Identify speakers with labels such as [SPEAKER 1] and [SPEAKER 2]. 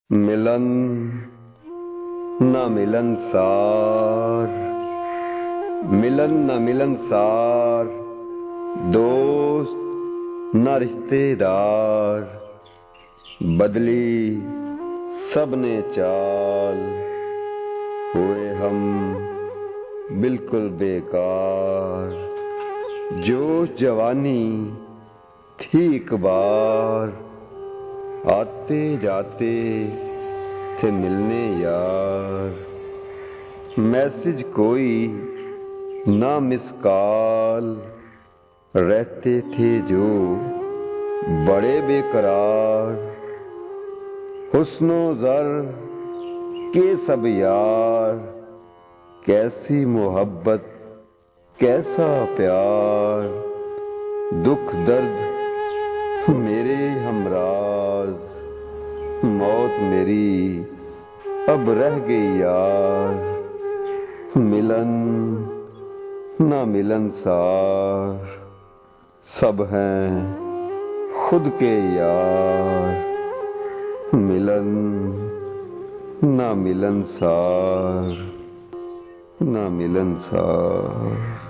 [SPEAKER 1] मिलन न मिलनसार, मिलन न मिलनसार, दोस्त न रिश्तेदार, बदली सबने चाल, हुए हम बिल्कुल बेकार। जोश जवानी थी एक बार, आते जाते थे मिलने यार। मैसेज कोई ना मिस कॉल, रहते थे जो बड़े बेकरार। हुस्नो ज़र के सब यार, कैसी मोहब्बत कैसा प्यार। दुख दर्द मेरे हमराज, मौत मेरी अब रह गई यार। मिलन ना मिलनसार, सब हैं खुद के यार। मिलन ना मिलनसार, ना मिलनसार।